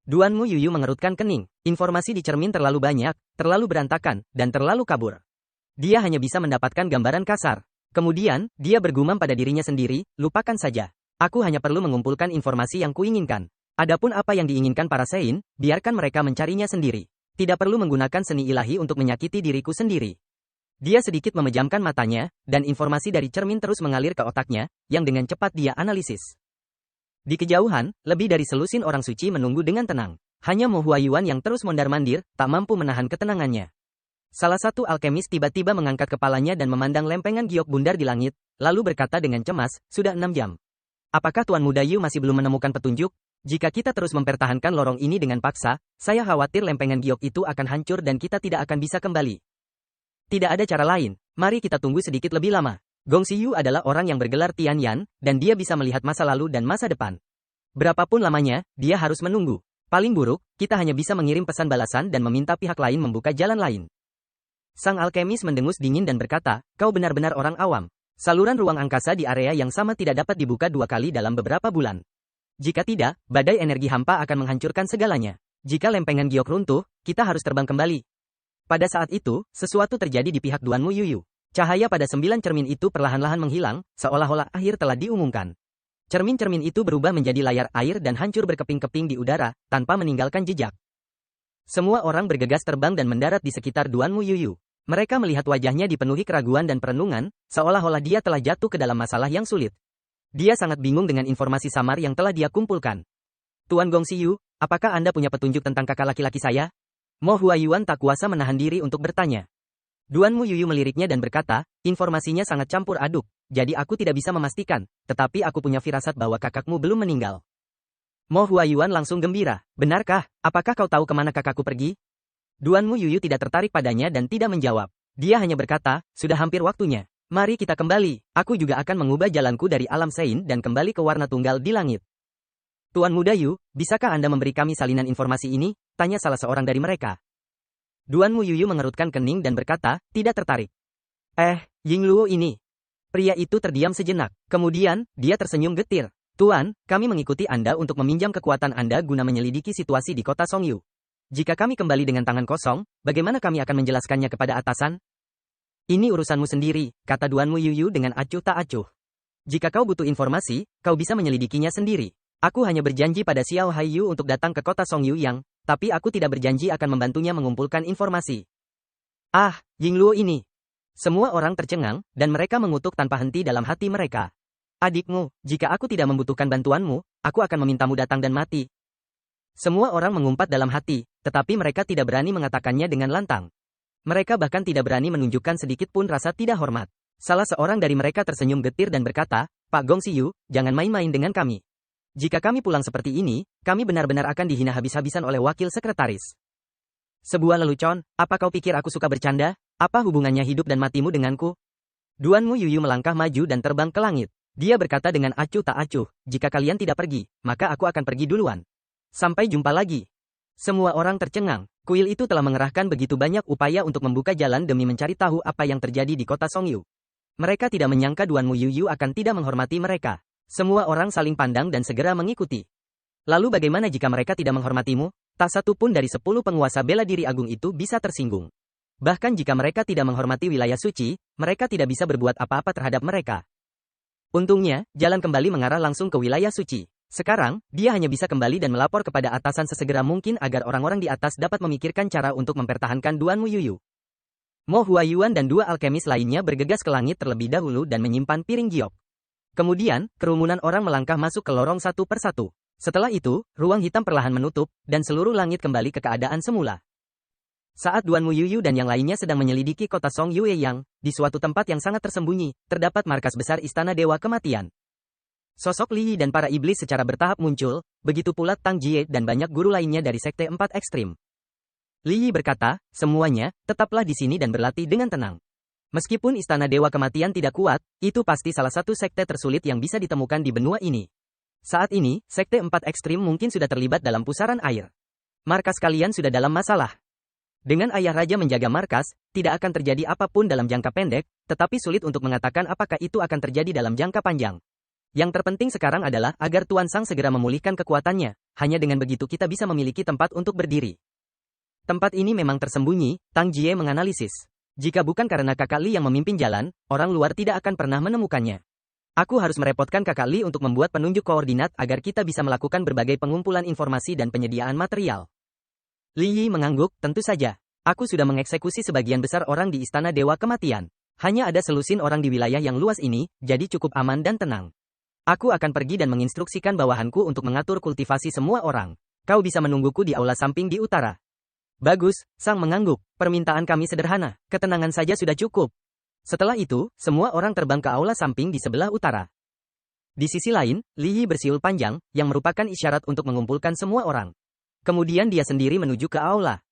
Duanmu Yuyu mengerutkan kening. Informasi di cermin terlalu banyak, terlalu berantakan, dan terlalu kabur. Dia hanya bisa mendapatkan gambaran kasar. Kemudian, dia bergumam pada dirinya sendiri, lupakan saja. Aku hanya perlu mengumpulkan informasi yang kuinginkan. Adapun apa yang diinginkan para Sein, biarkan mereka mencarinya sendiri. Tidak perlu menggunakan seni ilahi untuk menyakiti diriku sendiri. Dia sedikit memejamkan matanya, dan informasi dari cermin terus mengalir ke otaknya, yang dengan cepat dia analisis. Di kejauhan, lebih dari selusin orang suci menunggu dengan tenang. Hanya Mo Huayuan yang terus mondar-mandir, tak mampu menahan ketenangannya. Salah satu alkemis tiba-tiba mengangkat kepalanya dan memandang lempengan giok bundar di langit, lalu berkata dengan cemas, sudah 6 jam. Apakah Tuan Muda Yu masih belum menemukan petunjuk? Jika kita terus mempertahankan lorong ini dengan paksa, saya khawatir lempengan giok itu akan hancur dan kita tidak akan bisa kembali. Tidak ada cara lain, mari kita tunggu sedikit lebih lama. Gong Xiyu adalah orang yang bergelar Tian Yan, dan dia bisa melihat masa lalu dan masa depan. Berapapun lamanya, dia harus menunggu. Paling buruk, kita hanya bisa mengirim pesan balasan dan meminta pihak lain membuka jalan lain. Sang alkemis mendengus dingin dan berkata, kau benar-benar orang awam. Saluran ruang angkasa di area yang sama tidak dapat dibuka 2 kali dalam beberapa bulan. Jika tidak, badai energi hampa akan menghancurkan segalanya. Jika lempengan giok runtuh, kita harus terbang kembali. Pada saat itu, sesuatu terjadi di pihak Duanmu Yuyu. Cahaya pada 9 cermin itu perlahan-lahan menghilang, seolah-olah akhir telah diumumkan. Cermin-cermin itu berubah menjadi layar air dan hancur berkeping-keping di udara, tanpa meninggalkan jejak. Semua orang bergegas terbang dan mendarat di sekitar Duanmu Yuyu. Mereka melihat wajahnya dipenuhi keraguan dan perenungan, seolah-olah dia telah jatuh ke dalam masalah yang sulit. Dia sangat bingung dengan informasi samar yang telah dia kumpulkan. Tuan Gong Xiyu, apakah Anda punya petunjuk tentang kakak laki-laki saya? Mo Huayuan tak kuasa menahan diri untuk bertanya. Duanmu Yuyu meliriknya dan berkata, informasinya sangat campur aduk, jadi aku tidak bisa memastikan, tetapi aku punya firasat bahwa kakakmu belum meninggal. Mo Huayuan langsung gembira, benarkah? Apakah kau tahu kemana kakakku pergi? Duanmu Yuyu tidak tertarik padanya dan tidak menjawab. Dia hanya berkata, sudah hampir waktunya. Mari kita kembali, aku juga akan mengubah jalanku dari alam Sein dan kembali ke warna tunggal di langit. Tuan Muda Yu, bisakah Anda memberi kami salinan informasi ini? Tanya salah seorang dari mereka. Duanmu Yuyu mengerutkan kening dan berkata, tidak tertarik. Yingluo ini. Pria itu terdiam sejenak. Kemudian, dia tersenyum getir. Tuan, kami mengikuti Anda untuk meminjam kekuatan Anda guna menyelidiki situasi di kota Songyu. Jika kami kembali dengan tangan kosong, bagaimana kami akan menjelaskannya kepada atasan? Ini urusanmu sendiri, kata Duanmu Yuyu dengan acuh tak acuh. Jika kau butuh informasi, kau bisa menyelidikinya sendiri. Aku hanya berjanji pada Xiao Haiyu untuk datang ke kota Songyu yang, tapi aku tidak berjanji akan membantunya mengumpulkan informasi. Yingluo ini. Semua orang tercengang, dan mereka mengutuk tanpa henti dalam hati mereka. Adikmu, jika aku tidak membutuhkan bantuanmu, aku akan memintamu datang dan mati. Semua orang mengumpat dalam hati, tetapi mereka tidak berani mengatakannya dengan lantang. Mereka bahkan tidak berani menunjukkan sedikit pun rasa tidak hormat. Salah seorang dari mereka tersenyum getir dan berkata, Pak Gong Xiyu, jangan main-main dengan kami. Jika kami pulang seperti ini, kami benar-benar akan dihina habis-habisan oleh wakil sekretaris. Sebuah lelucon, apa kau pikir aku suka bercanda? Apa hubungannya hidup dan matimu denganku? Duanmu Yuyu melangkah maju dan terbang ke langit. Dia berkata dengan acuh tak acuh, jika kalian tidak pergi, maka aku akan pergi duluan. Sampai jumpa lagi. Semua orang tercengang, kuil itu telah mengerahkan begitu banyak upaya untuk membuka jalan demi mencari tahu apa yang terjadi di kota Songyu. Mereka tidak menyangka Duanmu Yuyu akan tidak menghormati mereka. Semua orang saling pandang dan segera mengikuti. Lalu bagaimana jika mereka tidak menghormatimu? Tak satu pun dari 10 penguasa bela diri agung itu bisa tersinggung. Bahkan jika mereka tidak menghormati wilayah suci, mereka tidak bisa berbuat apa-apa terhadap mereka. Untungnya, jalan kembali mengarah langsung ke wilayah suci. Sekarang, dia hanya bisa kembali dan melapor kepada atasan sesegera mungkin agar orang-orang di atas dapat memikirkan cara untuk mempertahankan Duanmu Yuyu. Mo Huayuan dan 2 alkemis lainnya bergegas ke langit terlebih dahulu dan menyimpan piring giok. Kemudian, kerumunan orang melangkah masuk ke lorong satu persatu. Setelah itu, ruang hitam perlahan menutup, dan seluruh langit kembali ke keadaan semula. Saat Duanmu Yuyu dan yang lainnya sedang menyelidiki kota Song Yueyang, di suatu tempat yang sangat tersembunyi, terdapat markas besar Istana Dewa Kematian. Sosok Li Yi dan para iblis secara bertahap muncul, begitu pula Tang Jie dan banyak guru lainnya dari Sekte 4 Ekstrim. Li Yi berkata, semuanya, tetaplah di sini dan berlatih dengan tenang. Meskipun Istana Dewa Kematian tidak kuat, itu pasti salah satu sekte tersulit yang bisa ditemukan di benua ini. Saat ini, Sekte 4 Ekstrim mungkin sudah terlibat dalam pusaran air. Markas kalian sudah dalam masalah. Dengan ayah raja menjaga markas, tidak akan terjadi apapun dalam jangka pendek, tetapi sulit untuk mengatakan apakah itu akan terjadi dalam jangka panjang. Yang terpenting sekarang adalah agar Tuan Sang segera memulihkan kekuatannya, hanya dengan begitu kita bisa memiliki tempat untuk berdiri. Tempat ini memang tersembunyi, Tang Jie menganalisis. Jika bukan karena kakak Li yang memimpin jalan, orang luar tidak akan pernah menemukannya. Aku harus merepotkan kakak Li untuk membuat penunjuk koordinat agar kita bisa melakukan berbagai pengumpulan informasi dan penyediaan material. Li Yi mengangguk, tentu saja. Aku sudah mengeksekusi sebagian besar orang di Istana Dewa Kematian. Hanya ada selusin orang di wilayah yang luas ini, jadi cukup aman dan tenang. Aku akan pergi dan menginstruksikan bawahanku untuk mengatur kultivasi semua orang. Kau bisa menungguku di aula samping di utara. Bagus, Sang mengangguk. Permintaan kami sederhana, ketenangan saja sudah cukup. Setelah itu, semua orang terbang ke aula samping di sebelah utara. Di sisi lain, Li Yi bersiul panjang, yang merupakan isyarat untuk mengumpulkan semua orang. Kemudian dia sendiri menuju ke aula.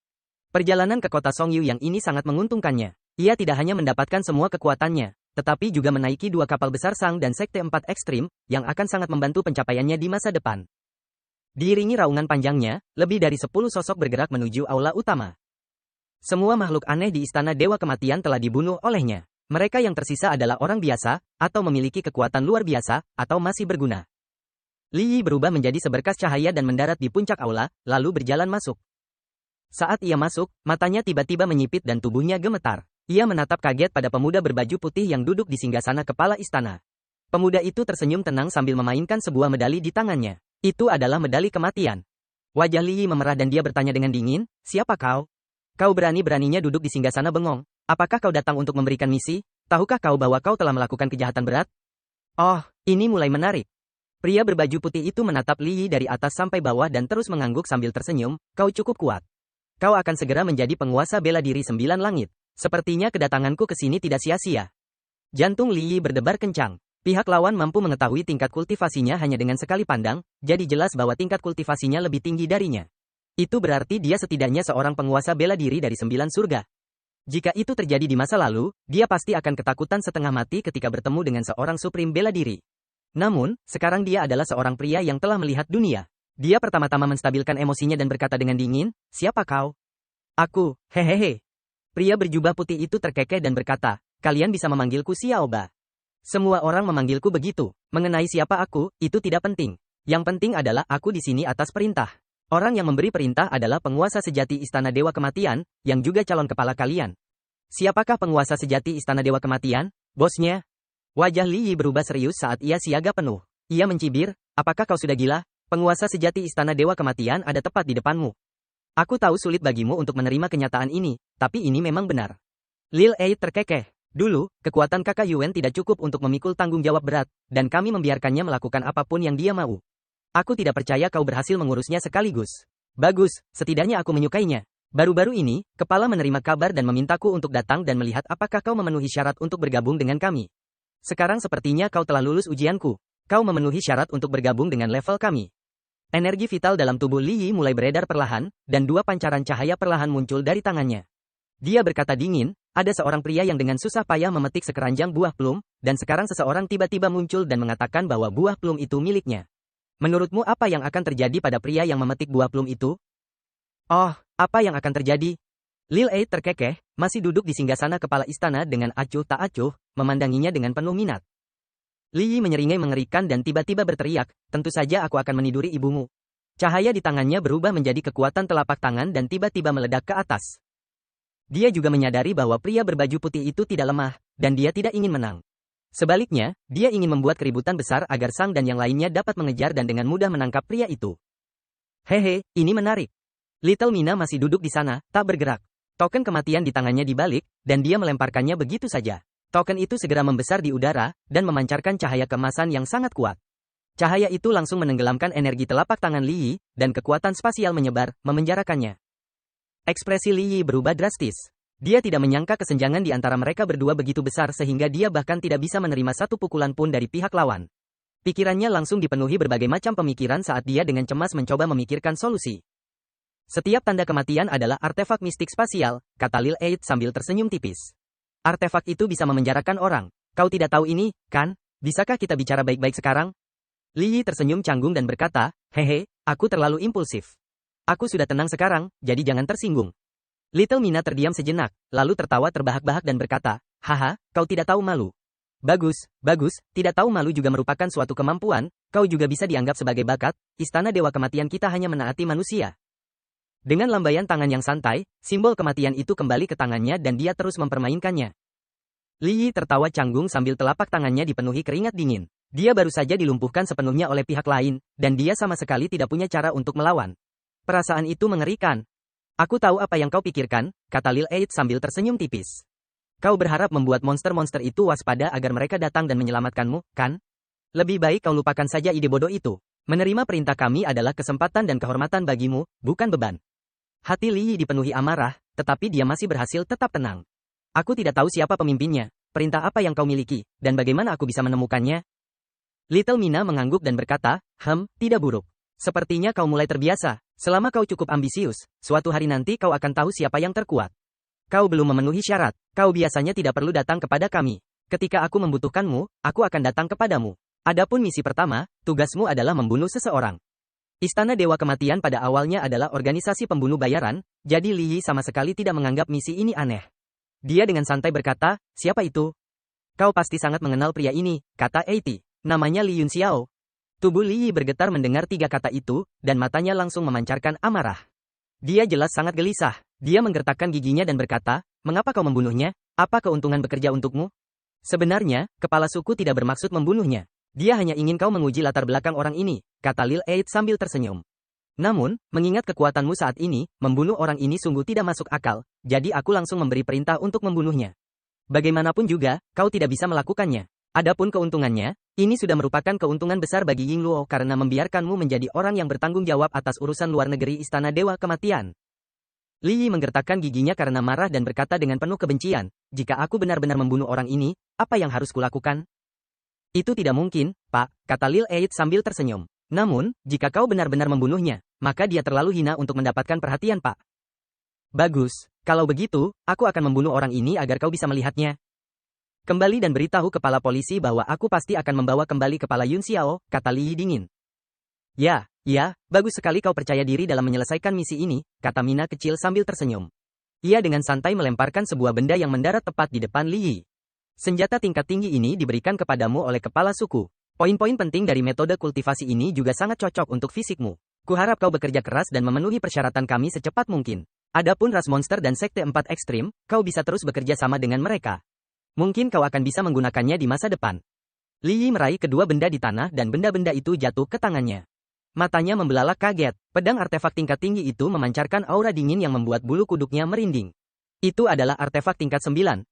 Perjalanan ke kota Songyu yang ini sangat menguntungkannya. Ia tidak hanya mendapatkan semua kekuatannya, tetapi juga menaiki 2 kapal besar Sang dan Sekte 4 Ekstrim, yang akan sangat membantu pencapaiannya di masa depan. Diiringi raungan panjangnya, lebih dari 10 sosok bergerak menuju aula utama. Semua makhluk aneh di Istana Dewa Kematian telah dibunuh olehnya. Mereka yang tersisa adalah orang biasa, atau memiliki kekuatan luar biasa, atau masih berguna. Li Yi berubah menjadi seberkas cahaya dan mendarat di puncak aula, lalu berjalan masuk. Saat ia masuk, matanya tiba-tiba menyipit dan tubuhnya gemetar. Ia menatap kaget pada pemuda berbaju putih yang duduk di singgasana kepala istana. Pemuda itu tersenyum tenang sambil memainkan sebuah medali di tangannya. Itu adalah medali kematian. Wajah Li Yi memerah dan dia bertanya dengan dingin, "Siapa kau? Kau berani-beraninya duduk di singgasana bengong. Apakah kau datang untuk memberikan misi? Tahukah kau bahwa kau telah melakukan kejahatan berat?" Oh, ini mulai menarik. Pria berbaju putih itu menatap Li Yi dari atas sampai bawah dan terus mengangguk sambil tersenyum, "Kau cukup kuat. Kau akan segera menjadi penguasa bela diri 9 langit. Sepertinya kedatanganku ke sini tidak sia-sia." Jantung Li Yi berdebar kencang. Pihak lawan mampu mengetahui tingkat kultivasinya hanya dengan sekali pandang, jadi jelas bahwa tingkat kultivasinya lebih tinggi darinya. Itu berarti dia setidaknya seorang penguasa bela diri dari 9 surga. Jika itu terjadi di masa lalu, dia pasti akan ketakutan setengah mati ketika bertemu dengan seorang suprim bela diri. Namun, sekarang dia adalah seorang pria yang telah melihat dunia. Dia pertama-tama menstabilkan emosinya dan berkata dengan dingin, "Siapa kau?" "Aku, hehehe." Pria berjubah putih itu terkekeh dan berkata, "Kalian bisa memanggilku Xiaoba. Semua orang memanggilku begitu. Mengenai siapa aku, itu tidak penting. Yang penting adalah aku di sini atas perintah. Orang yang memberi perintah adalah penguasa sejati Istana Dewa Kematian, yang juga calon kepala kalian." "Siapakah penguasa sejati Istana Dewa Kematian? Bosnya?" Wajah Li Yi berubah serius saat ia siaga penuh. Ia mencibir, "Apakah kau sudah gila? Penguasa sejati Istana Dewa Kematian ada tepat di depanmu. Aku tahu sulit bagimu untuk menerima kenyataan ini, tapi ini memang benar." Lil Ei terkekeh. "Dulu, kekuatan kakak Yuan tidak cukup untuk memikul tanggung jawab berat, dan kami membiarkannya melakukan apapun yang dia mau. Aku tidak percaya kau berhasil mengurusnya sekaligus. Bagus, setidaknya aku menyukainya. Baru-baru ini, kepala menerima kabar dan memintaku untuk datang dan melihat apakah kau memenuhi syarat untuk bergabung dengan kami. Sekarang sepertinya kau telah lulus ujianku. Kau memenuhi syarat untuk bergabung dengan level kami." Energi vital dalam tubuh Li Yi mulai beredar perlahan, dan 2 pancaran cahaya perlahan muncul dari tangannya. Dia berkata dingin, "Ada seorang pria yang dengan susah payah memetik sekeranjang buah plum, dan sekarang seseorang tiba-tiba muncul dan mengatakan bahwa buah plum itu miliknya. Menurutmu apa yang akan terjadi pada pria yang memetik buah plum itu?" "Oh, apa yang akan terjadi?" Lil Ei terkekeh, masih duduk di singgasana kepala istana dengan acuh tak acuh, memandanginya dengan penuh minat. Li Yi menyeringai mengerikan dan tiba-tiba berteriak, "Tentu saja aku akan meniduri ibumu." Cahaya di tangannya berubah menjadi kekuatan telapak tangan dan tiba-tiba meledak ke atas. Dia juga menyadari bahwa pria berbaju putih itu tidak lemah, dan dia tidak ingin menang. Sebaliknya, dia ingin membuat keributan besar agar Sang dan yang lainnya dapat mengejar dan dengan mudah menangkap pria itu. "Hehe, ini menarik." Little Mina masih duduk di sana, tak bergerak. Token kematian di tangannya dibalik, dan dia melemparkannya begitu saja. Token itu segera membesar di udara, dan memancarkan cahaya keemasan yang sangat kuat. Cahaya itu langsung menenggelamkan energi telapak tangan Li Yi, dan kekuatan spasial menyebar, memenjarakannya. Ekspresi Li Yi berubah drastis. Dia tidak menyangka kesenjangan di antara mereka berdua begitu besar sehingga dia bahkan tidak bisa menerima satu pukulan pun dari pihak lawan. Pikirannya langsung dipenuhi berbagai macam pemikiran saat dia dengan cemas mencoba memikirkan solusi. "Setiap tanda kematian adalah artefak mistik spasial," kata Lil Eid sambil tersenyum tipis. "Artefak itu bisa memenjarakan orang. Kau tidak tahu ini, kan? Bisakah kita bicara baik-baik sekarang?" Li Yi tersenyum canggung dan berkata, "Hehe, aku terlalu impulsif. Aku sudah tenang sekarang, jadi jangan tersinggung." Little Mina terdiam sejenak, lalu tertawa terbahak-bahak dan berkata, "Haha, kau tidak tahu malu. Bagus, bagus, tidak tahu malu juga merupakan suatu kemampuan, kau juga bisa dianggap sebagai bakat, istana dewa kematian kita hanya menaati manusia. Dengan lambaian tangan yang santai, simbol kematian itu kembali ke tangannya dan dia terus mempermainkannya. Li Yi tertawa canggung sambil telapak tangannya dipenuhi keringat dingin. Dia baru saja dilumpuhkan sepenuhnya oleh pihak lain, dan dia sama sekali tidak punya cara untuk melawan. Perasaan itu mengerikan. Aku tahu apa yang kau pikirkan, kata Lil Eid sambil tersenyum tipis. Kau berharap membuat monster-monster itu waspada agar mereka datang dan menyelamatkanmu, kan? Lebih baik kau lupakan saja ide bodoh itu. Menerima perintah kami adalah kesempatan dan kehormatan bagimu, bukan beban. Hati Li Yi dipenuhi amarah, tetapi dia masih berhasil tetap tenang. Aku tidak tahu siapa pemimpinnya, perintah apa yang kau miliki, dan bagaimana aku bisa menemukannya? Little Mina mengangguk dan berkata, tidak buruk. Sepertinya kau mulai terbiasa. Selama kau cukup ambisius, suatu hari nanti kau akan tahu siapa yang terkuat. Kau belum memenuhi syarat, kau biasanya tidak perlu datang kepada kami. Ketika aku membutuhkanmu, aku akan datang kepadamu. Adapun misi pertama, tugasmu adalah membunuh seseorang. Istana Dewa Kematian pada awalnya adalah organisasi pembunuh bayaran, jadi Li Yi sama sekali tidak menganggap misi ini aneh. Dia dengan santai berkata, siapa itu? Kau pasti sangat mengenal pria ini, kata Eiti. Namanya Li Yun Xiao. Tubuh Li Yi bergetar mendengar 3 kata itu, dan matanya langsung memancarkan amarah. Dia jelas sangat gelisah. Dia menggertakkan giginya dan berkata, mengapa kau membunuhnya? Apa keuntungan bekerja untukmu? Sebenarnya, kepala suku tidak bermaksud membunuhnya. Dia hanya ingin kau menguji latar belakang orang ini, kata Lil Eid sambil tersenyum. Namun, mengingat kekuatanmu saat ini, membunuh orang ini sungguh tidak masuk akal, jadi aku langsung memberi perintah untuk membunuhnya. Bagaimanapun juga, kau tidak bisa melakukannya. Adapun keuntungannya, ini sudah merupakan keuntungan besar bagi Ying Luo karena membiarkanmu menjadi orang yang bertanggung jawab atas urusan luar negeri Istana Dewa Kematian. Li Yi menggertakkan giginya karena marah dan berkata dengan penuh kebencian, jika aku benar-benar membunuh orang ini, apa yang harus kulakukan? Itu tidak mungkin, Pak, kata Lil Eid sambil tersenyum. Namun, jika kau benar-benar membunuhnya, maka dia terlalu hina untuk mendapatkan perhatian, Pak. Bagus, kalau begitu, aku akan membunuh orang ini agar kau bisa melihatnya. Kembali dan beritahu kepala polisi bahwa aku pasti akan membawa kembali kepala Yun Xiao, kata Li Yi dingin. Ya, bagus sekali kau percaya diri dalam menyelesaikan misi ini, kata Mina kecil sambil tersenyum. Ia dengan santai melemparkan sebuah benda yang mendarat tepat di depan Li Yi. Senjata tingkat tinggi ini diberikan kepadamu oleh kepala suku. Poin-poin penting dari metode kultivasi ini juga sangat cocok untuk fisikmu. Kuharap kau bekerja keras dan memenuhi persyaratan kami secepat mungkin. Adapun ras monster dan sekte 4 ekstrim, kau bisa terus bekerja sama dengan mereka. Mungkin kau akan bisa menggunakannya di masa depan. Li Yi meraih kedua benda di tanah dan benda-benda itu jatuh ke tangannya. Matanya membelalak kaget. Pedang artefak tingkat tinggi itu memancarkan aura dingin yang membuat bulu kuduknya merinding. Itu adalah artefak tingkat 9.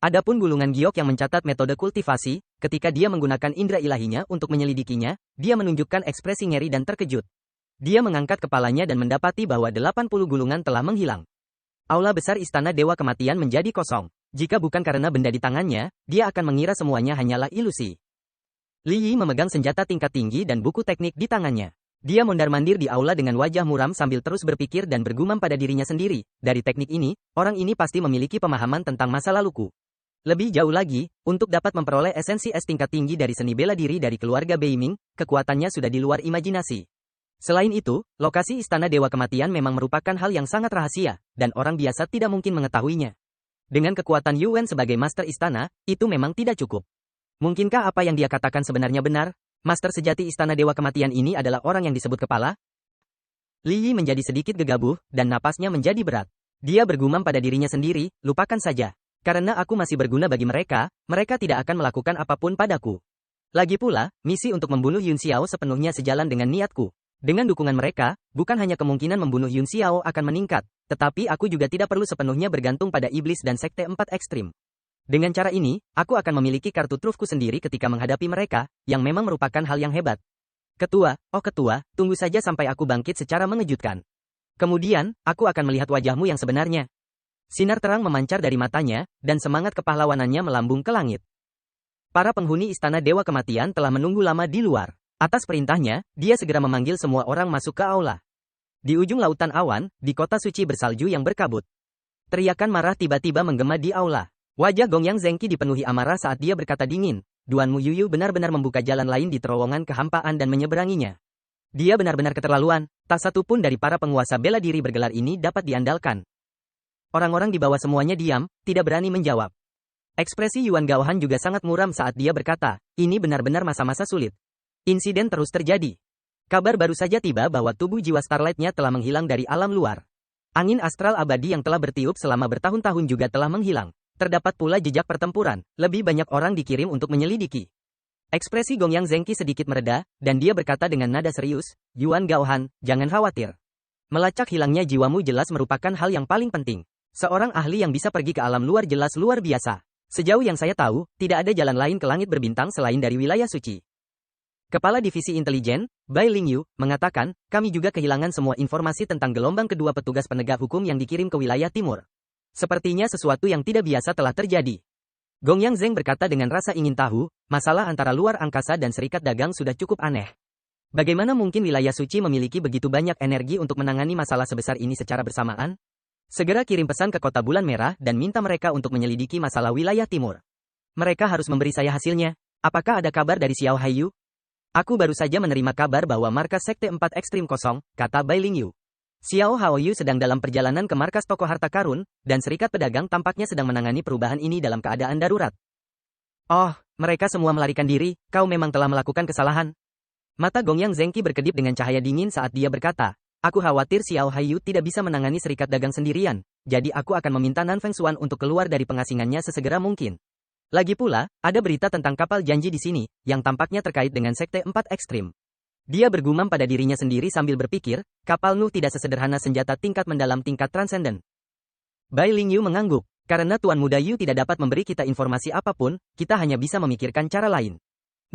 Adapun gulungan giok yang mencatat metode kultivasi, ketika dia menggunakan indera ilahinya untuk menyelidikinya, dia menunjukkan ekspresi ngeri dan terkejut. Dia mengangkat kepalanya dan mendapati bahwa 80 gulungan telah menghilang. Aula besar Istana Dewa Kematian menjadi kosong. Jika bukan karena benda di tangannya, dia akan mengira semuanya hanyalah ilusi. Li Yi memegang senjata tingkat tinggi dan buku teknik di tangannya. Dia mondar-mandir di aula dengan wajah muram sambil terus berpikir dan bergumam pada dirinya sendiri. Dari teknik ini, orang ini pasti memiliki pemahaman tentang masa laluku. Lebih jauh lagi, untuk dapat memperoleh esensi es tingkat tinggi dari seni bela diri dari keluarga Beiming, kekuatannya sudah di luar imajinasi. Selain itu, lokasi Istana Dewa Kematian memang merupakan hal yang sangat rahasia, dan orang biasa tidak mungkin mengetahuinya. Dengan kekuatan Yuan sebagai Master Istana, itu memang tidak cukup. Mungkinkah apa yang dia katakan sebenarnya benar? Master sejati Istana Dewa Kematian ini adalah orang yang disebut kepala? Li Yi menjadi sedikit gegabah, dan napasnya menjadi berat. Dia bergumam pada dirinya sendiri, lupakan saja. Karena aku masih berguna bagi mereka, mereka tidak akan melakukan apapun padaku. Lagi pula, misi untuk membunuh Yun Xiao sepenuhnya sejalan dengan niatku. Dengan dukungan mereka, bukan hanya kemungkinan membunuh Yun Xiao akan meningkat, tetapi aku juga tidak perlu sepenuhnya bergantung pada iblis dan sekte 4 ekstrim. Dengan cara ini, aku akan memiliki kartu trufku sendiri ketika menghadapi mereka, yang memang merupakan hal yang hebat. Ketua, tunggu saja sampai aku bangkit secara mengejutkan. Kemudian, aku akan melihat wajahmu yang sebenarnya. Sinar terang memancar dari matanya, dan semangat kepahlawanannya melambung ke langit. Para penghuni Istana Dewa Kematian telah menunggu lama di luar. Atas perintahnya, dia segera memanggil semua orang masuk ke aula. Di ujung lautan awan, di kota suci bersalju yang berkabut. Teriakan marah tiba-tiba menggema di aula. Wajah Gongyang Zengqi dipenuhi amarah saat dia berkata dingin, Duan Mu Yuyu benar-benar membuka jalan lain di terowongan kehampaan dan menyeberanginya. Dia benar-benar keterlaluan, tak satu pun dari para penguasa bela diri bergelar ini dapat diandalkan. Orang-orang di bawah semuanya diam, tidak berani menjawab. Ekspresi Yuan Gaohan juga sangat muram saat dia berkata, ini benar-benar masa-masa sulit. Insiden terus terjadi. Kabar baru saja tiba bahwa tubuh jiwa Starlight-nya telah menghilang dari alam luar. Angin astral abadi yang telah bertiup selama bertahun-tahun juga telah menghilang. Terdapat pula jejak pertempuran, lebih banyak orang dikirim untuk menyelidiki. Ekspresi Gongyang Zengqi sedikit mereda, dan dia berkata dengan nada serius, Yuan Gaohan, jangan khawatir. Melacak hilangnya jiwamu jelas merupakan hal yang paling penting. Seorang ahli yang bisa pergi ke alam luar jelas luar biasa. Sejauh yang saya tahu, tidak ada jalan lain ke langit berbintang selain dari wilayah suci. Kepala Divisi Intelijen, Bai Lingyu, mengatakan, kami juga kehilangan semua informasi tentang gelombang kedua petugas penegak hukum yang dikirim ke wilayah timur. Sepertinya sesuatu yang tidak biasa telah terjadi. Gongyang Zeng berkata dengan rasa ingin tahu, masalah antara luar angkasa dan serikat dagang sudah cukup aneh. Bagaimana mungkin wilayah suci memiliki begitu banyak energi untuk menangani masalah sebesar ini secara bersamaan? Segera kirim pesan ke Kota Bulan Merah dan minta mereka untuk menyelidiki masalah wilayah timur. Mereka harus memberi saya hasilnya. Apakah ada kabar dari Xiao Haiyu? Aku baru saja menerima kabar bahwa markas Sekte 4 Ekstrim kosong, kata Bai Lingyu. Xiao Haoyu sedang dalam perjalanan ke markas toko harta karun, dan serikat pedagang tampaknya sedang menangani perubahan ini dalam keadaan darurat. Oh, mereka semua melarikan diri, kau memang telah melakukan kesalahan. Mata Gongyang Zengqi berkedip dengan cahaya dingin saat dia berkata, aku khawatir Xiao Haiyu tidak bisa menangani serikat dagang sendirian, jadi aku akan meminta Nan Fengxuan untuk keluar dari pengasingannya sesegera mungkin. Lagi pula, ada berita tentang kapal janji di sini, yang tampaknya terkait dengan Sekte 4 Ekstrim. Dia bergumam pada dirinya sendiri sambil berpikir, kapal Nuh tidak sesederhana senjata tingkat mendalam tingkat transenden. Bai Lingyu mengangguk, karena Tuan Muda Yu tidak dapat memberi kita informasi apapun, kita hanya bisa memikirkan cara lain.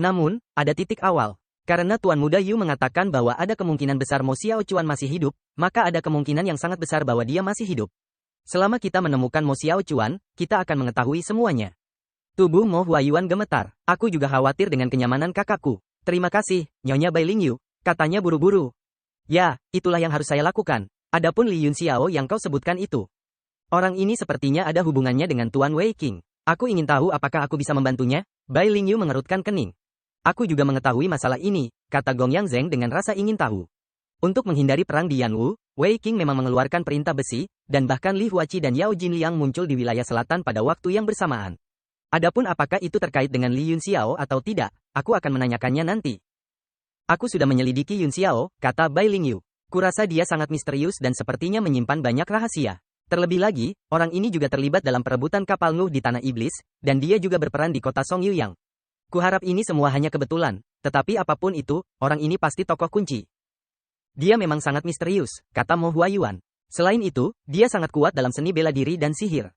Namun, ada titik awal. Karena Tuan Muda Yu mengatakan bahwa ada kemungkinan besar Mo Xiaochuan masih hidup, maka ada kemungkinan yang sangat besar bahwa dia masih hidup. Selama kita menemukan Mo Xiaochuan, kita akan mengetahui semuanya. Tubuh Mo Huayuan gemetar. Aku juga khawatir dengan kenyamanan kakakku. Terima kasih, Nyonya Bai Lingyu, katanya buru-buru. Ya, itulah yang harus saya lakukan. Adapun Li Yun Xiao yang kau sebutkan itu. Orang ini sepertinya ada hubungannya dengan Tuan Wei Qing. Aku ingin tahu apakah aku bisa membantunya? Bai Lingyu mengerutkan kening. Aku juga mengetahui masalah ini, kata Gongyang Zeng dengan rasa ingin tahu. Untuk menghindari perang di Yanwu, Wei Qing memang mengeluarkan perintah besi, dan bahkan Li Huaqi dan Yao Jinliang muncul di wilayah selatan pada waktu yang bersamaan. Adapun apakah itu terkait dengan Li Yun Xiao atau tidak, aku akan menanyakannya nanti. Aku sudah menyelidiki Yun Xiao, kata Bai Lingyu. Kurasa dia sangat misterius dan sepertinya menyimpan banyak rahasia. Terlebih lagi, orang ini juga terlibat dalam perebutan kapal Nuh di Tanah Iblis, dan dia juga berperan di kota Song Yuyang. Kuharap ini semua hanya kebetulan, tetapi apapun itu, orang ini pasti tokoh kunci. Dia memang sangat misterius, kata Mo Huayuan. Selain itu, dia sangat kuat dalam seni bela diri dan sihir.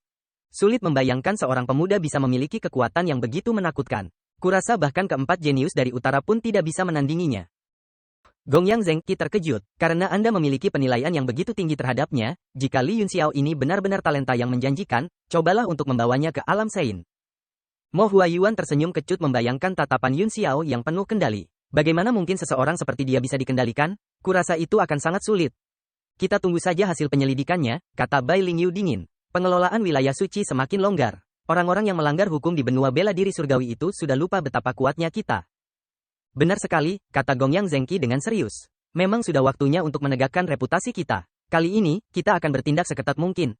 Sulit membayangkan seorang pemuda bisa memiliki kekuatan yang begitu menakutkan. Kurasa bahkan keempat jenius dari utara pun tidak bisa menandinginya. Gongyang Zengqi terkejut, karena Anda memiliki penilaian yang begitu tinggi terhadapnya, jika Li Yun Xiao ini benar-benar talenta yang menjanjikan, cobalah untuk membawanya ke alam Sein. Mo Huayuan tersenyum kecut membayangkan tatapan Yun Xiao yang penuh kendali. Bagaimana mungkin seseorang seperti dia bisa dikendalikan? Kurasa itu akan sangat sulit. Kita tunggu saja hasil penyelidikannya, kata Bai Lingyu dingin. Pengelolaan wilayah suci semakin longgar. Orang-orang yang melanggar hukum di benua bela diri surgawi itu sudah lupa betapa kuatnya kita. Benar sekali, kata Gongyang Zengqi dengan serius. Memang sudah waktunya untuk menegakkan reputasi kita. Kali ini, kita akan bertindak seketat mungkin.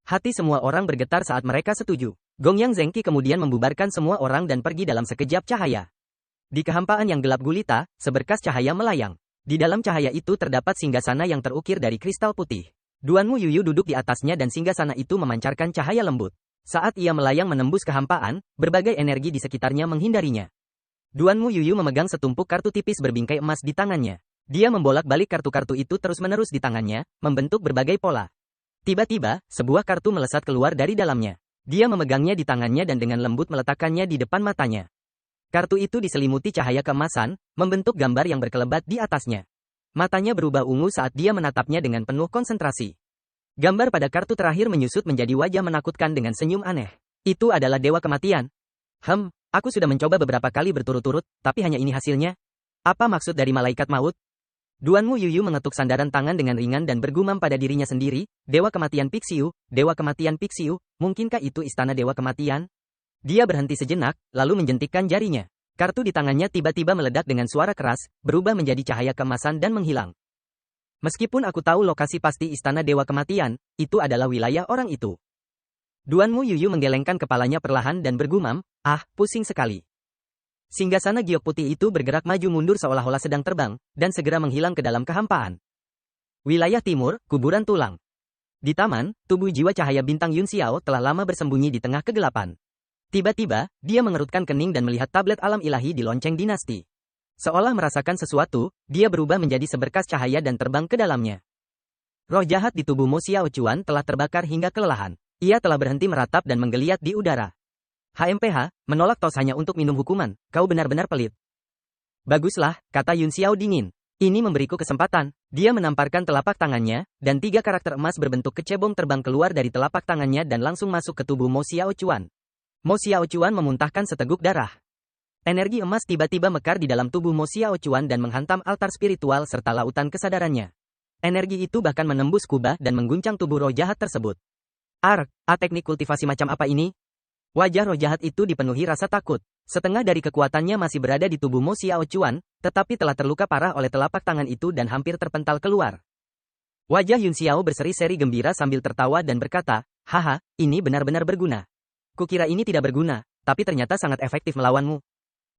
Hati semua orang bergetar saat mereka setuju. Gongyang Zengqi kemudian membubarkan semua orang dan pergi dalam sekejap cahaya. Di kehampaan yang gelap gulita, seberkas cahaya melayang. Di dalam cahaya itu terdapat singgasana yang terukir dari kristal putih. Duanmu Yuyu duduk di atasnya dan singgasana itu memancarkan cahaya lembut. Saat ia melayang menembus kehampaan, berbagai energi di sekitarnya menghindarinya. Duanmu Yuyu memegang setumpuk kartu tipis berbingkai emas di tangannya. Dia membolak-balik kartu-kartu itu terus-menerus di tangannya, membentuk berbagai pola. Tiba-tiba, sebuah kartu melesat keluar dari dalamnya. Dia memegangnya di tangannya dan dengan lembut meletakkannya di depan matanya. Kartu itu diselimuti cahaya keemasan, membentuk gambar yang berkelebat di atasnya. Matanya berubah ungu saat dia menatapnya dengan penuh konsentrasi. Gambar pada kartu terakhir menyusut menjadi wajah menakutkan dengan senyum aneh. Itu adalah Dewa Kematian. Aku sudah mencoba beberapa kali berturut-turut, tapi hanya ini hasilnya. Apa maksud dari malaikat maut? Duanmu Yuyu mengetuk sandaran tangan dengan ringan dan bergumam pada dirinya sendiri, Dewa Kematian Pixiu, Dewa Kematian Pixiu, mungkinkah itu istana Dewa Kematian? Dia berhenti sejenak, lalu menjentikkan jarinya. Kartu di tangannya tiba-tiba meledak dengan suara keras, berubah menjadi cahaya keemasan dan menghilang. Meskipun aku tahu lokasi pasti istana Dewa Kematian, itu adalah wilayah orang itu. Duanmu Yuyu menggelengkan kepalanya perlahan dan bergumam, ah, pusing sekali. Singgasana giok putih itu bergerak maju mundur seolah-olah sedang terbang, dan segera menghilang ke dalam kehampaan. Wilayah timur, kuburan tulang. Di taman, tubuh jiwa cahaya bintang Yun Xiao telah lama bersembunyi di tengah kegelapan. Tiba-tiba, dia mengerutkan kening dan melihat tablet alam ilahi di lonceng dinasti. Seolah merasakan sesuatu, dia berubah menjadi seberkas cahaya dan terbang ke dalamnya. Roh jahat di tubuh Mo Xiao Chuan telah terbakar hingga kelelahan. Ia telah berhenti meratap dan menggeliat di udara. HMPH, menolak tos hanya untuk minum hukuman, kau benar-benar pelit. Baguslah, kata Yun Xiao dingin. Ini memberiku kesempatan. Dia menamparkan telapak tangannya, dan 3 karakter emas berbentuk kecebong terbang keluar dari telapak tangannya dan langsung masuk ke tubuh Mo Xiao Chuan. Mo Xiao Chuan memuntahkan seteguk darah. Energi emas tiba-tiba mekar di dalam tubuh Mo Xiao Chuan dan menghantam altar spiritual serta lautan kesadarannya. Energi itu bahkan menembus kubah dan mengguncang tubuh roh jahat tersebut. Teknik kultivasi macam apa ini? Wajah roh jahat itu dipenuhi rasa takut. Setengah dari kekuatannya masih berada di tubuh Mo Xiao Chuan, tetapi telah terluka parah oleh telapak tangan itu dan hampir terpental keluar. Wajah Yun Xiao berseri-seri gembira sambil tertawa dan berkata, haha, ini benar-benar berguna. Kukira ini tidak berguna, tapi ternyata sangat efektif melawanmu.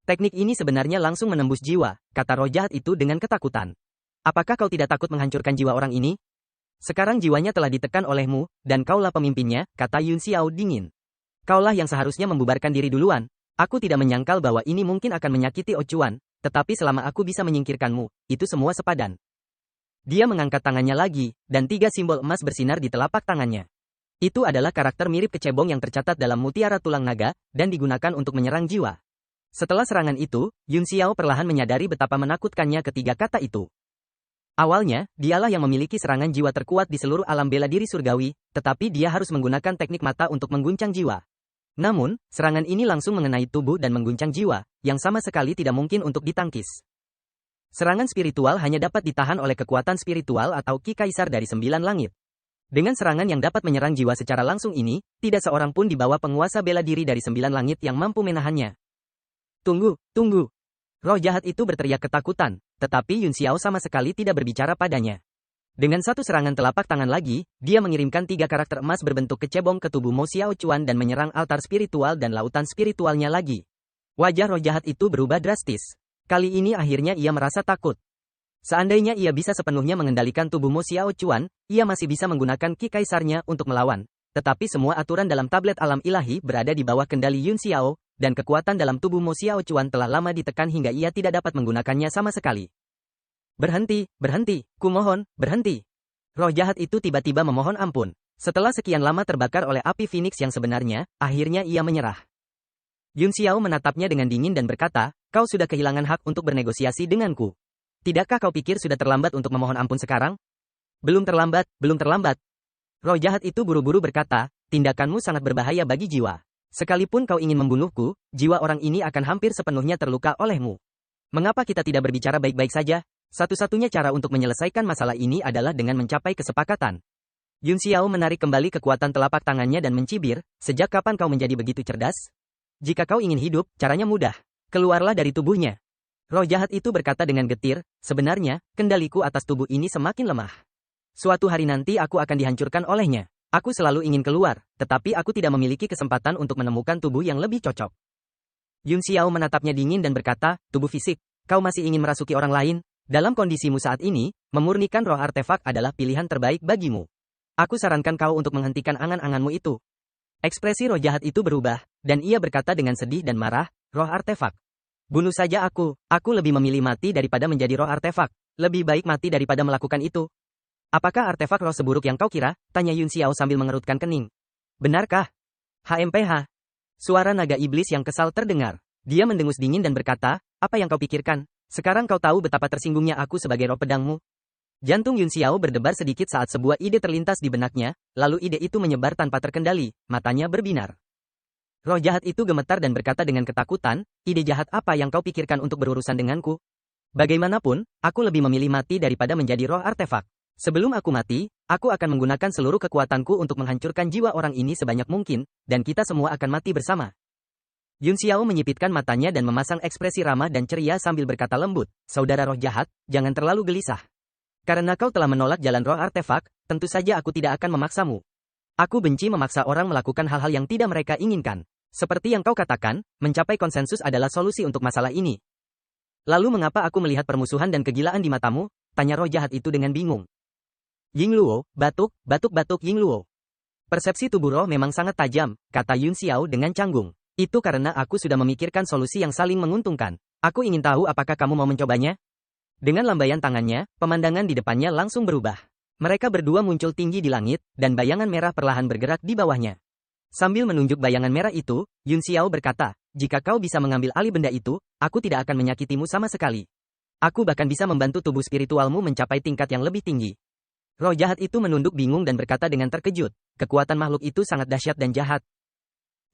Teknik ini sebenarnya langsung menembus jiwa, kata roh jahat itu dengan ketakutan. Apakah kau tidak takut menghancurkan jiwa orang ini? Sekarang jiwanya telah ditekan olehmu, dan kaulah pemimpinnya, kata Yun Xiao dingin. Kaulah yang seharusnya membubarkan diri duluan. Aku tidak menyangkal bahwa ini mungkin akan menyakiti Ocuan, tetapi selama aku bisa menyingkirkanmu, itu semua sepadan. Dia mengangkat tangannya lagi, dan 3 simbol emas bersinar di telapak tangannya. Itu adalah karakter mirip kecebong yang tercatat dalam mutiara tulang naga, dan digunakan untuk menyerang jiwa. Setelah serangan itu, Yun Xiao perlahan menyadari betapa menakutkannya ketiga kata itu. Awalnya, dialah yang memiliki serangan jiwa terkuat di seluruh alam bela diri surgawi, tetapi dia harus menggunakan teknik mata untuk mengguncang jiwa. Namun, serangan ini langsung mengenai tubuh dan mengguncang jiwa, yang sama sekali tidak mungkin untuk ditangkis. Serangan spiritual hanya dapat ditahan oleh kekuatan spiritual atau Ki Kaisar dari 9 langit. Dengan serangan yang dapat menyerang jiwa secara langsung ini, tidak seorang pun di bawah penguasa bela diri dari 9 langit yang mampu menahannya. Tunggu. Roh jahat itu berteriak ketakutan, tetapi Yun Xiao sama sekali tidak berbicara padanya. Dengan satu serangan telapak tangan lagi, dia mengirimkan 3 karakter emas berbentuk kecebong ke tubuh Mo Xiao Chuan dan menyerang altar spiritual dan lautan spiritualnya lagi. Wajah roh jahat itu berubah drastis. Kali ini akhirnya ia merasa takut. Seandainya ia bisa sepenuhnya mengendalikan tubuh Mo Xiao Chuan, ia masih bisa menggunakan Ki Kaisarnya untuk melawan. Tetapi semua aturan dalam tablet alam ilahi berada di bawah kendali Yun Xiao, dan kekuatan dalam tubuh Mo Xiao Chuan telah lama ditekan hingga ia tidak dapat menggunakannya sama sekali. Berhenti, kumohon, berhenti. Roh jahat itu tiba-tiba memohon ampun. Setelah sekian lama terbakar oleh api Phoenix yang sebenarnya, akhirnya ia menyerah. Yun Xiao menatapnya dengan dingin dan berkata, kau sudah kehilangan hak untuk bernegosiasi denganku. Tidakkah kau pikir sudah terlambat untuk memohon ampun sekarang? Belum terlambat. Roh jahat itu buru-buru berkata, tindakanmu sangat berbahaya bagi jiwa. Sekalipun kau ingin membunuhku, jiwa orang ini akan hampir sepenuhnya terluka olehmu. Mengapa kita tidak berbicara baik-baik saja? Satu-satunya cara untuk menyelesaikan masalah ini adalah dengan mencapai kesepakatan. Yun Xiao menarik kembali kekuatan telapak tangannya dan mencibir, sejak kapan kau menjadi begitu cerdas? Jika kau ingin hidup, caranya mudah. Keluarlah dari tubuhnya. Roh jahat itu berkata dengan getir, sebenarnya, kendaliku atas tubuh ini semakin lemah. Suatu hari nanti aku akan dihancurkan olehnya. Aku selalu ingin keluar, tetapi aku tidak memiliki kesempatan untuk menemukan tubuh yang lebih cocok. Yun Xiao menatapnya dingin dan berkata, tubuh fisik, kau masih ingin merasuki orang lain? Dalam kondisimu saat ini, memurnikan roh artefak adalah pilihan terbaik bagimu. Aku sarankan kau untuk menghentikan angan-anganmu itu. Ekspresi roh jahat itu berubah, dan ia berkata dengan sedih dan marah, roh artefak. Bunuh saja aku lebih memilih mati daripada menjadi roh artefak. Lebih baik mati daripada melakukan itu. Apakah artefak roh seburuk yang kau kira? Tanya Yun Xiao sambil mengerutkan kening. Benarkah? HMPH. Suara naga iblis yang kesal terdengar. Dia mendengus dingin dan berkata, apa yang kau pikirkan? Sekarang kau tahu betapa tersinggungnya aku sebagai roh pedangmu. Jantung Yun Xiao berdebar sedikit saat sebuah ide terlintas di benaknya, lalu ide itu menyebar tanpa terkendali, matanya berbinar. Roh jahat itu gemetar dan berkata dengan ketakutan, ide jahat apa yang kau pikirkan untuk berurusan denganku? Bagaimanapun, aku lebih memilih mati daripada menjadi roh artefak. Sebelum aku mati, aku akan menggunakan seluruh kekuatanku untuk menghancurkan jiwa orang ini sebanyak mungkin, dan kita semua akan mati bersama. Yun Xiao menyipitkan matanya dan memasang ekspresi ramah dan ceria sambil berkata lembut, saudara roh jahat, jangan terlalu gelisah. Karena kau telah menolak jalan roh artefak, tentu saja aku tidak akan memaksamu. Aku benci memaksa orang melakukan hal-hal yang tidak mereka inginkan. Seperti yang kau katakan, mencapai konsensus adalah solusi untuk masalah ini. Lalu mengapa aku melihat permusuhan dan kegilaan di matamu? Tanya roh jahat itu dengan bingung. Yingluo, batuk Yingluo. Persepsi tubuh roh memang sangat tajam, kata Yun Xiao dengan canggung. Itu karena aku sudah memikirkan solusi yang saling menguntungkan. Aku ingin tahu apakah kamu mau mencobanya? Dengan lambaian tangannya, pemandangan di depannya langsung berubah. Mereka berdua muncul tinggi di langit, dan bayangan merah perlahan bergerak di bawahnya. Sambil menunjuk bayangan merah itu, Yun Xiao berkata, jika kau bisa mengambil alih benda itu, aku tidak akan menyakitimu sama sekali. Aku bahkan bisa membantu tubuh spiritualmu mencapai tingkat yang lebih tinggi. Roh jahat itu menunduk bingung dan berkata dengan terkejut, kekuatan makhluk itu sangat dahsyat dan jahat.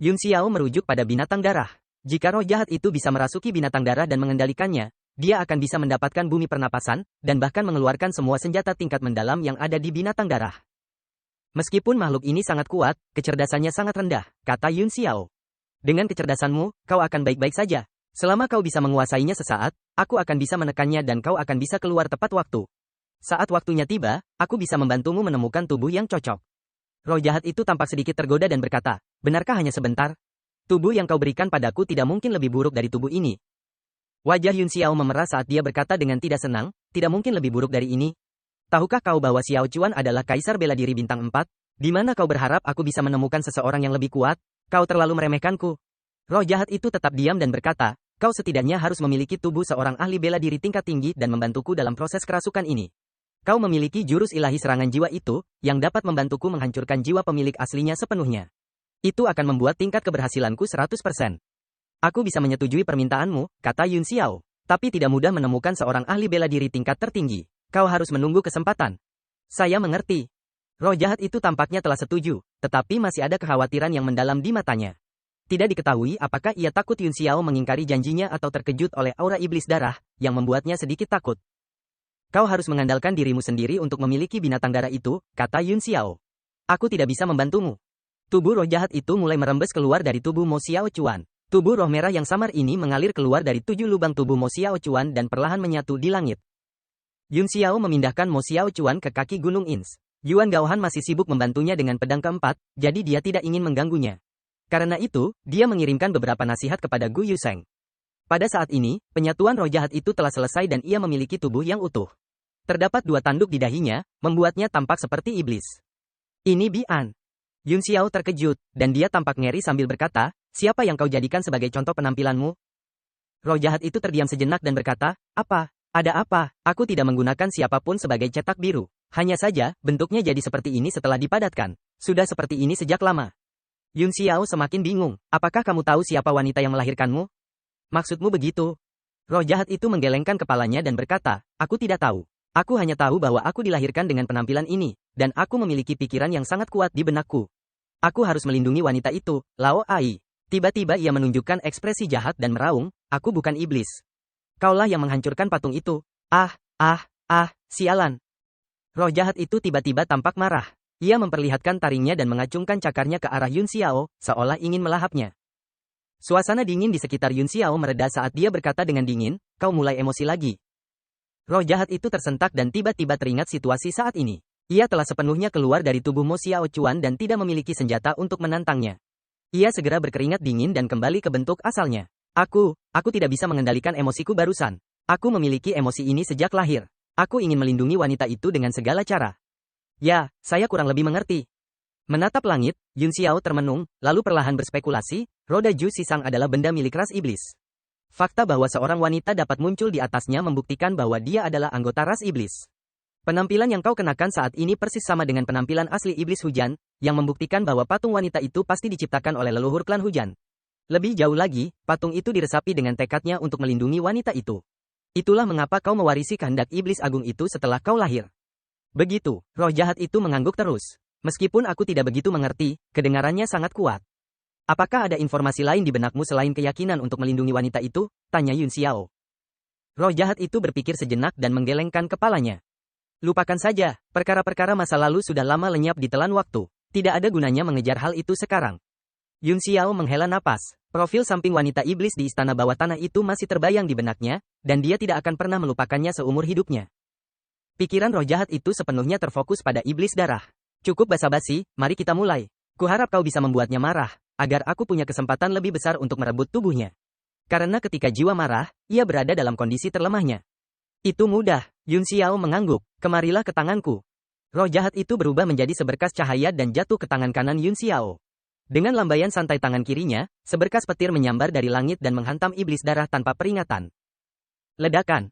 Yun Xiao merujuk pada binatang darah. Jika roh jahat itu bisa merasuki binatang darah dan mengendalikannya, dia akan bisa mendapatkan bumi pernapasan, dan bahkan mengeluarkan semua senjata tingkat mendalam yang ada di binatang darah. Meskipun makhluk ini sangat kuat, kecerdasannya sangat rendah, kata Yun Xiao. Dengan kecerdasanmu, kau akan baik-baik saja. Selama kau bisa menguasainya sesaat, aku akan bisa menekannya dan kau akan bisa keluar tepat waktu. Saat waktunya tiba, aku bisa membantumu menemukan tubuh yang cocok. Roh jahat itu tampak sedikit tergoda dan berkata, benarkah hanya sebentar? Tubuh yang kau berikan padaku tidak mungkin lebih buruk dari tubuh ini. Wajah Yun Xiao memerah saat dia berkata dengan tidak senang, tidak mungkin lebih buruk dari ini. Tahukah kau bahwa Xiao Chuan adalah kaisar bela diri bintang 4? Di mana kau berharap aku bisa menemukan seseorang yang lebih kuat? Kau terlalu meremehkanku. Roh jahat itu tetap diam dan berkata, kau setidaknya harus memiliki tubuh seorang ahli bela diri tingkat tinggi dan membantuku dalam proses kerasukan ini. Kau memiliki jurus ilahi serangan jiwa itu, yang dapat membantuku menghancurkan jiwa pemilik aslinya sepenuhnya. Itu akan membuat tingkat keberhasilanku 100%. Aku bisa menyetujui permintaanmu, kata Yun Xiao. Tapi tidak mudah menemukan seorang ahli bela diri tingkat tertinggi. Kau harus menunggu kesempatan. Saya mengerti. Roh jahat itu tampaknya telah setuju, tetapi masih ada kekhawatiran yang mendalam di matanya. Tidak diketahui apakah ia takut Yun Xiao mengingkari janjinya atau terkejut oleh aura iblis darah, yang membuatnya sedikit takut. Kau harus mengandalkan dirimu sendiri untuk memiliki binatang darah itu, kata Yun Xiao. Aku tidak bisa membantumu. Tubuh roh jahat itu mulai merembes keluar dari tubuh Mo Xiao Chuan. Tubuh roh merah yang samar ini mengalir keluar dari 7 lubang tubuh Mo Xiao Chuan dan perlahan menyatu di langit. Yun Xiao memindahkan Mo Xiao Chuan ke kaki Gunung Ins. Yuan Gaohan masih sibuk membantunya dengan pedang keempat, jadi dia tidak ingin mengganggunya. Karena itu, dia mengirimkan beberapa nasihat kepada Gu Yuseng. Pada saat ini, penyatuan roh jahat itu telah selesai dan ia memiliki tubuh yang utuh. Terdapat 2 tanduk di dahinya, membuatnya tampak seperti iblis. Ini Bian. Yun Xiao terkejut, dan dia tampak ngeri sambil berkata, siapa yang kau jadikan sebagai contoh penampilanmu? Roh jahat itu terdiam sejenak dan berkata, apa? Ada apa? Aku tidak menggunakan siapapun sebagai cetak biru. Hanya saja, bentuknya jadi seperti ini setelah dipadatkan. Sudah seperti ini sejak lama. Yun Xiao semakin bingung, apakah kamu tahu siapa wanita yang melahirkanmu? Maksudmu begitu? Roh jahat itu menggelengkan kepalanya dan berkata, aku tidak tahu. Aku hanya tahu bahwa aku dilahirkan dengan penampilan ini, dan aku memiliki pikiran yang sangat kuat di benakku. Aku harus melindungi wanita itu, Lao Ai. Tiba-tiba ia menunjukkan ekspresi jahat dan meraung, aku bukan iblis. Kaulah yang menghancurkan patung itu. Sialan. Roh jahat itu tiba-tiba tampak marah. Ia memperlihatkan taringnya dan mengacungkan cakarnya ke arah Yun Xiao, seolah ingin melahapnya. Suasana dingin di sekitar Yun Xiao mereda saat dia berkata dengan dingin, kau mulai emosi lagi. Roh jahat itu tersentak dan tiba-tiba teringat situasi saat ini. Ia telah sepenuhnya keluar dari tubuh Mo Xiao Chuan dan tidak memiliki senjata untuk menantangnya. Ia segera berkeringat dingin dan kembali ke bentuk asalnya. Aku tidak bisa mengendalikan emosiku barusan. Aku memiliki emosi ini sejak lahir. Aku ingin melindungi wanita itu dengan segala cara. Ya, saya kurang lebih mengerti. Menatap langit, Yun Xiao termenung, lalu perlahan berspekulasi, roda Ju Sisang adalah benda milik ras iblis. Fakta bahwa seorang wanita dapat muncul di atasnya membuktikan bahwa dia adalah anggota ras iblis. Penampilan yang kau kenakan saat ini persis sama dengan penampilan asli iblis hujan, yang membuktikan bahwa patung wanita itu pasti diciptakan oleh leluhur klan hujan. Lebih jauh lagi, patung itu diresapi dengan tekadnya untuk melindungi wanita itu. Itulah mengapa kau mewarisi kehendak iblis agung itu setelah kau lahir. Begitu, roh jahat itu mengangguk terus. Meskipun aku tidak begitu mengerti, kedengarannya sangat kuat. Apakah ada informasi lain di benakmu selain keyakinan untuk melindungi wanita itu? Tanya Yun Xiao. Roh jahat itu berpikir sejenak dan menggelengkan kepalanya. Lupakan saja, perkara-perkara masa lalu sudah lama lenyap di telan waktu. Tidak ada gunanya mengejar hal itu sekarang. Yun Xiao menghela napas. Profil samping wanita iblis di istana bawah tanah itu masih terbayang di benaknya, dan dia tidak akan pernah melupakannya seumur hidupnya. Pikiran roh jahat itu sepenuhnya terfokus pada iblis darah. Cukup basa-basi, mari kita mulai. Kuharap kau bisa membuatnya marah, agar aku punya kesempatan lebih besar untuk merebut tubuhnya. Karena ketika jiwa marah, ia berada dalam kondisi terlemahnya. Itu mudah, Yun Xiao mengangguk, kemarilah ke tanganku. Roh jahat itu berubah menjadi seberkas cahaya dan jatuh ke tangan kanan Yun Xiao. Dengan lambaian santai tangan kirinya, seberkas petir menyambar dari langit dan menghantam iblis darah tanpa peringatan. Ledakan.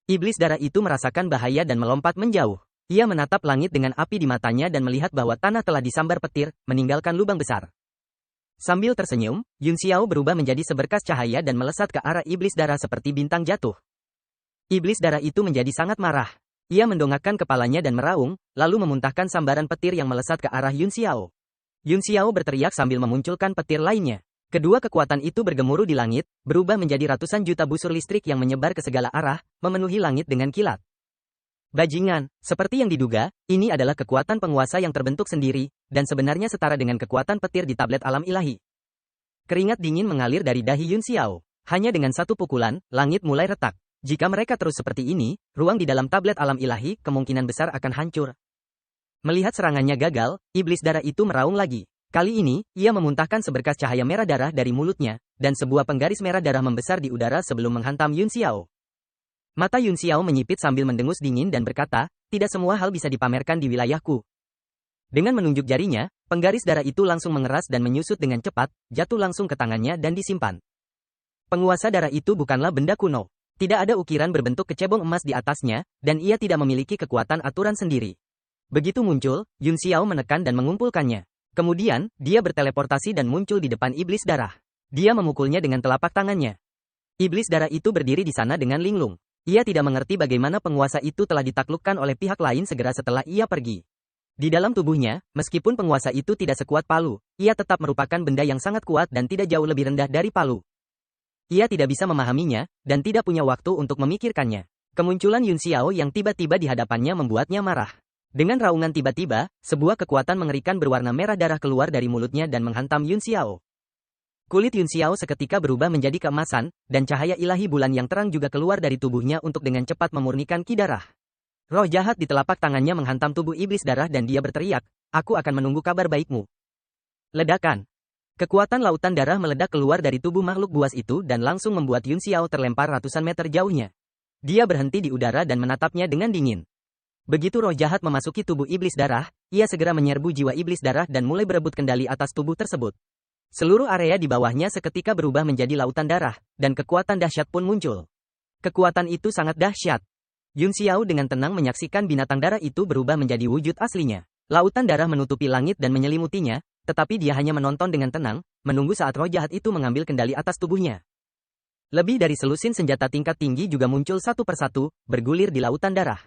Iblis darah itu merasakan bahaya dan melompat menjauh. Ia menatap langit dengan api di matanya dan melihat bahwa tanah telah disambar petir, meninggalkan lubang besar. Sambil tersenyum, Yun Xiao berubah menjadi seberkas cahaya dan melesat ke arah iblis darah seperti bintang jatuh. Iblis darah itu menjadi sangat marah. Ia mendongakkan kepalanya dan meraung, lalu memuntahkan sambaran petir yang melesat ke arah Yun Xiao. Yun Xiao berteriak sambil memunculkan petir lainnya. Kedua kekuatan itu bergemuruh di langit, berubah menjadi ratusan juta busur listrik yang menyebar ke segala arah, memenuhi langit dengan kilat. Bajingan, seperti yang diduga, ini adalah kekuatan penguasa yang terbentuk sendiri, dan sebenarnya setara dengan kekuatan petir di tablet alam ilahi. Keringat dingin mengalir dari dahi Yun Xiao. Hanya dengan satu pukulan, langit mulai retak. Jika mereka terus seperti ini, ruang di dalam tablet alam ilahi kemungkinan besar akan hancur. Melihat serangannya gagal, iblis darah itu meraung lagi. Kali ini, ia memuntahkan seberkas cahaya merah darah dari mulutnya, dan sebuah penggaris merah darah membesar di udara sebelum menghantam Yun Xiao. Mata Yun Xiao menyipit sambil mendengus dingin dan berkata, tidak semua hal bisa dipamerkan di wilayahku. Dengan menunjuk jarinya, penggaris darah itu langsung mengeras dan menyusut dengan cepat, jatuh langsung ke tangannya dan disimpan. Penguasa darah itu bukanlah benda kuno. Tidak ada ukiran berbentuk kecebong emas di atasnya, dan ia tidak memiliki kekuatan aturan sendiri. Begitu muncul, Yun Xiao menekan dan mengumpulkannya. Kemudian, dia berteleportasi dan muncul di depan iblis darah. Dia memukulnya dengan telapak tangannya. Iblis darah itu berdiri di sana dengan linglung. Ia tidak mengerti bagaimana penguasa itu telah ditaklukkan oleh pihak lain segera setelah ia pergi. Di dalam tubuhnya, meskipun penguasa itu tidak sekuat Palu, ia tetap merupakan benda yang sangat kuat dan tidak jauh lebih rendah dari Palu. Ia tidak bisa memahaminya, dan tidak punya waktu untuk memikirkannya. Kemunculan Yun Xiao yang tiba-tiba di hadapannya membuatnya marah. Dengan raungan tiba-tiba, sebuah kekuatan mengerikan berwarna merah darah keluar dari mulutnya dan menghantam Yun Xiao. Kulit Yun Xiao seketika berubah menjadi keemasan, dan cahaya ilahi bulan yang terang juga keluar dari tubuhnya untuk dengan cepat memurnikan ki darah. Roh jahat di telapak tangannya menghantam tubuh iblis darah dan dia berteriak, aku akan menunggu kabar baikmu. Ledakan. Kekuatan lautan darah meledak keluar dari tubuh makhluk buas itu dan langsung membuat Yun Xiao terlempar ratusan meter jauhnya. Dia berhenti di udara dan menatapnya dengan dingin. Begitu roh jahat memasuki tubuh iblis darah, ia segera menyerbu jiwa iblis darah dan mulai berebut kendali atas tubuh tersebut. Seluruh area di bawahnya seketika berubah menjadi lautan darah, dan kekuatan dahsyat pun muncul. Kekuatan itu sangat dahsyat. Yun Xiao dengan tenang menyaksikan binatang darah itu berubah menjadi wujud aslinya. Lautan darah menutupi langit dan menyelimutinya, tetapi dia hanya menonton dengan tenang, menunggu saat roh jahat itu mengambil kendali atas tubuhnya. Lebih dari selusin senjata tingkat tinggi juga muncul satu persatu, bergulir di lautan darah.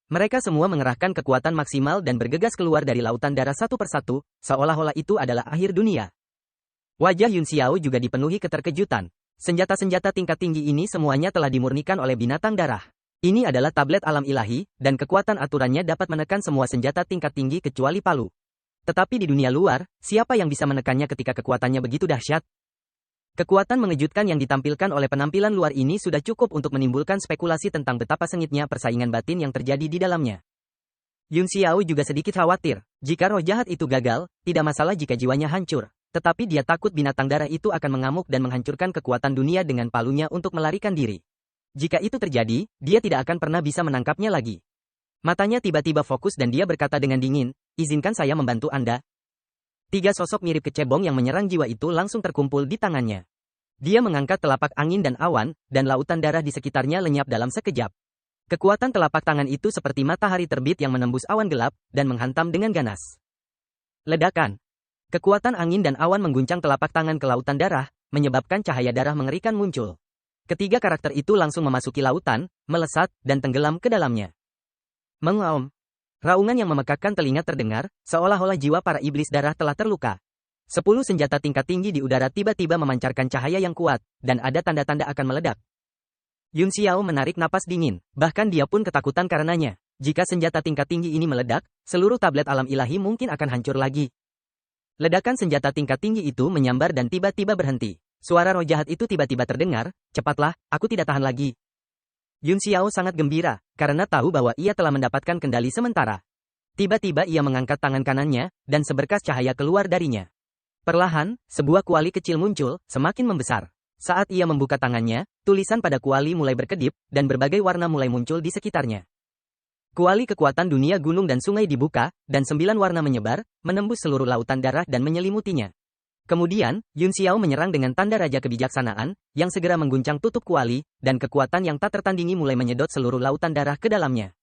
Mereka semua mengerahkan kekuatan maksimal dan bergegas keluar dari lautan darah satu persatu, seolah-olah itu adalah akhir dunia. Wajah Yun Xiao juga dipenuhi keterkejutan. Senjata-senjata tingkat tinggi ini semuanya telah dimurnikan oleh binatang darah. Ini adalah tablet alam ilahi, dan kekuatan aturannya dapat menekan semua senjata tingkat tinggi kecuali Palu. Tetapi di dunia luar, siapa yang bisa menekannya ketika kekuatannya begitu dahsyat? Kekuatan mengejutkan yang ditampilkan oleh penampilan luar ini sudah cukup untuk menimbulkan spekulasi tentang betapa sengitnya persaingan batin yang terjadi di dalamnya. Yun Xiao juga sedikit khawatir, jika roh jahat itu gagal, tidak masalah jika jiwanya hancur. Tetapi dia takut binatang darah itu akan mengamuk dan menghancurkan kekuatan dunia dengan palunya untuk melarikan diri. Jika itu terjadi, dia tidak akan pernah bisa menangkapnya lagi. Matanya tiba-tiba fokus dan dia berkata dengan dingin, izinkan saya membantu Anda. Tiga sosok mirip kecebong yang menyerang jiwa itu langsung terkumpul di tangannya. Dia mengangkat telapak angin dan awan, dan lautan darah di sekitarnya lenyap dalam sekejap. Kekuatan telapak tangan itu seperti matahari terbit yang menembus awan gelap, dan menghantam dengan ganas. Ledakan. Kekuatan angin dan awan mengguncang telapak tangan ke lautan darah, menyebabkan cahaya darah mengerikan muncul. Ketiga karakter itu langsung memasuki lautan, melesat, dan tenggelam ke dalamnya. Mengaum. Raungan yang memekakkan telinga terdengar, seolah-olah jiwa para iblis darah telah terluka. 10 senjata tingkat tinggi di udara tiba-tiba memancarkan cahaya yang kuat, dan ada tanda-tanda akan meledak. Yun Xiao menarik napas dingin, bahkan dia pun ketakutan karenanya. Jika senjata tingkat tinggi ini meledak, seluruh tablet alam ilahi mungkin akan hancur lagi. Ledakan senjata tingkat tinggi itu menyambar dan tiba-tiba berhenti. Suara roh jahat itu tiba-tiba terdengar, cepatlah, aku tidak tahan lagi. Yun Xiao sangat gembira, karena tahu bahwa ia telah mendapatkan kendali sementara. Tiba-tiba ia mengangkat tangan kanannya, dan seberkas cahaya keluar darinya. Perlahan, sebuah kuali kecil muncul, semakin membesar. Saat ia membuka tangannya, tulisan pada kuali mulai berkedip, dan berbagai warna mulai muncul di sekitarnya. Kuali kekuatan dunia gunung dan sungai dibuka, dan 9 warna menyebar, menembus seluruh lautan darah dan menyelimutinya. Kemudian, Yun Xiao menyerang dengan tanda Raja Kebijaksanaan, yang segera mengguncang tutup kuali, dan kekuatan yang tak tertandingi mulai menyedot seluruh lautan darah ke dalamnya.